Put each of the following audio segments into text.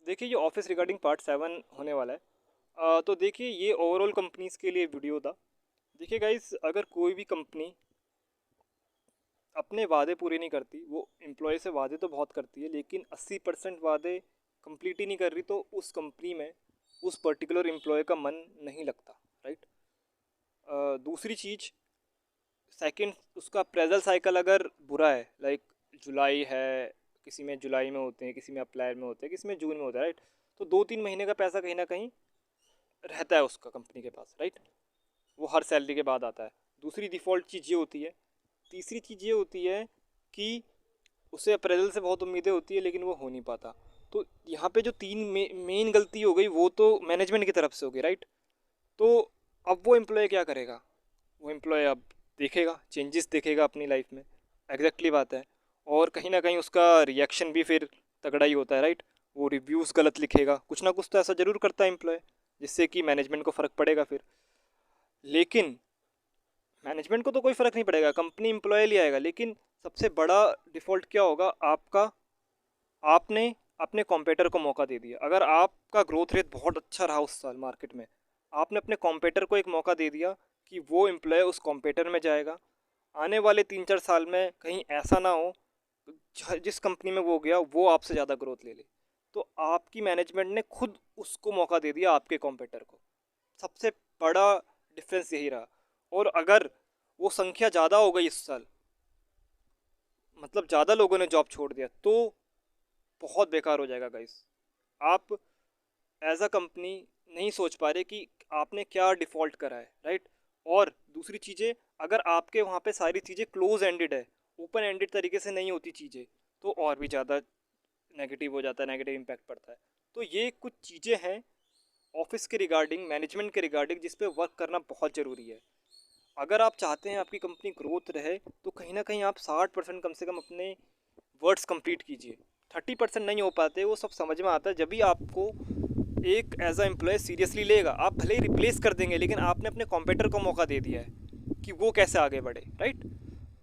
देखिए ये office regarding part 7 होने वाला है। तो देखिए ये ओवरऑल कंपनीज के लिए वीडियो था। देखिए गाइस, अगर कोई भी कंपनी अपने वादे पूरे नहीं करती, वो एम्प्लॉय से वादे तो बहुत करती है लेकिन 80% वादे कंप्लीट ही नहीं कर रही, तो उस कंपनी में उस पर्टिकुलर एम्प्लॉय का मन नहीं लगता, राइट। दूसरी चीज़, सेकंड, उसका अप्रेजल साइकिल अगर बुरा है, लाइक जुलाई है, किसी में जुलाई में होते हैं, किसी में अप्रैल में होते हैं, किसी में जून में होता है, राइट। तो 2-3 महीने का पैसा कहीं ना कहीं रहता है उसका कंपनी के पास, राइट। वो हर सैलरी के बाद आता है। दूसरी डिफ़ॉल्ट चीज़ ये होती है। तीसरी चीज़ ये होती है कि उसे अप्रेजल से बहुत उम्मीदें होती है लेकिन वो हो नहीं पाता। तो यहाँ पे जो तीन मेन गलती हो गई वो तो मैनेजमेंट की तरफ से हो गई, राइट। तो अब वो एम्प्लॉय क्या करेगा? वो एम्प्लॉय अब देखेगा, चेंजेस देखेगा अपनी लाइफ में, एग्जैक्टली बात है। और कहीं ना कहीं उसका रिएक्शन भी फिर तगड़ा ही होता है, राइट। वो रिव्यूज़ गलत लिखेगा, कुछ ना कुछ तो ऐसा ज़रूर करता है एम्प्लॉय, जिससे कि मैनेजमेंट को फ़र्क पड़ेगा फिर। लेकिन मैनेजमेंट को तो कोई फ़र्क नहीं पड़ेगा, कंपनी एम्प्लॉय ले आएगा, लेकिन सबसे बड़ा डिफ़ॉल्ट क्या होगा आपका? आपने अपने कॉम्पिटिटर को मौका दे दिया। अगर आपका ग्रोथ रेट बहुत अच्छा रहा उस साल मार्केट में, आपने अपने कॉम्पिटिटर को एक मौका दे दिया कि वो एम्प्लॉय उस कॉम्पिटिटर में जाएगा। आने वाले 3-4 साल में कहीं ऐसा ना हो जिस कंपनी में वो गया वो आपसे ज़्यादा ग्रोथ ले ले। तो आपकी मैनेजमेंट ने खुद उसको मौका दे दिया, आपके कॉम्पिटिटर को। सबसे बड़ा डिफरेंस यही रहा। और अगर वो संख्या ज़्यादा हो गई इस साल, मतलब ज़्यादा लोगों ने जॉब छोड़ दिया, तो बहुत बेकार हो जाएगा गाइस। आप एज अ कंपनी नहीं सोच पा रहे कि आपने क्या डिफ़ॉल्ट करा है, राइट। और दूसरी चीज़ें, अगर आपके वहाँ पे सारी चीज़ें क्लोज एंडेड है, ओपन एंडेड तरीके से नहीं होती चीज़ें, तो और भी ज़्यादा नेगेटिव हो जाता है, नेगेटिव इम्पैक्ट पड़ता है। तो ये कुछ चीज़ें हैं ऑफिस के रिगार्डिंग, मैनेजमेंट के रिगार्डिंग, जिस पे वर्क करना बहुत ज़रूरी है। अगर आप चाहते हैं आपकी कंपनी ग्रोथ रहे, तो कहीं ना कहीं आप 60% कम से कम अपने वर्ड्स कंप्लीट कीजिए। 30% नहीं हो पाते, वो सब समझ में आता है जब भी आपको एक एज अ एम्प्लॉय सीरियसली लेगा। आप भले ही रिप्लेस कर देंगे, लेकिन आपने अपने कॉम्पिटिटर को मौका दे दिया है कि वो कैसे आगे बढ़े, राइट।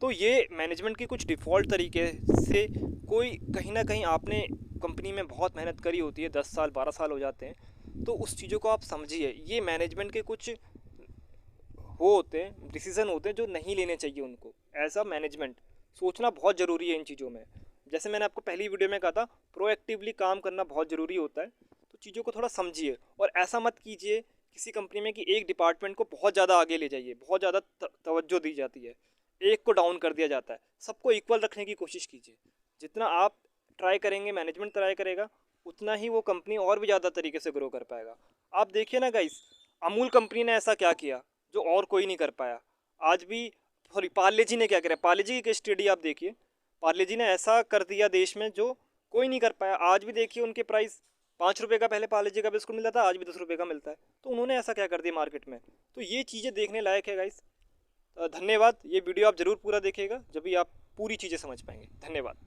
तो ये मैनेजमेंट की कुछ डिफ़ॉल्ट तरीके से, कोई कहीं ना कहीं आपने कंपनी में बहुत मेहनत करी होती है, 10 साल 12 साल हो जाते हैं, तो उस चीज़ों को आप समझिए। ये मैनेजमेंट के कुछ वो होते हैं, डिसीज़न होते हैं जो नहीं लेने चाहिए उनको। एज अ मैनेजमेंट सोचना बहुत ज़रूरी है इन चीज़ों में। जैसे मैंने आपको पहली वीडियो में कहा था, प्रोएक्टिवली काम करना बहुत ज़रूरी होता है। तो चीज़ों को थोड़ा समझिए, और ऐसा मत कीजिए किसी कंपनी में कि एक डिपार्टमेंट को बहुत ज़्यादा आगे ले जाइए, बहुत ज़्यादा तवज्जो दी जाती है, एक को डाउन कर दिया जाता है। सबको इक्वल रखने की कोशिश कीजिए। जितना आप ट्राई करेंगे, मैनेजमेंट ट्राई करेगा, उतना ही वो कंपनी और भी ज़्यादा तरीके से ग्रो कर पाएगा। आप देखिए ना गाइस, अमूल कंपनी ने ऐसा क्या किया जो और कोई नहीं कर पाया। आज भी, सॉरी, पार्ले जी ने क्या करा, पार्ले जी की स्टडी आप देखिए। पार्ले जी ने ऐसा कर दिया देश में जो कोई नहीं कर पाया। आज भी देखिए उनके प्राइस 5 रुपये का पहले पार्ले जी का बिस्कुट मिलता था, आज भी 10 रुपये का मिलता है। तो उन्होंने ऐसा क्या कर दिया मार्केट में। तो ये चीज़ें देखने लायक है गाइस। धन्यवाद। ये वीडियो आप ज़रूर पूरा देखिएगा, जब भी आप पूरी चीज़ें समझ पाएंगे। धन्यवाद।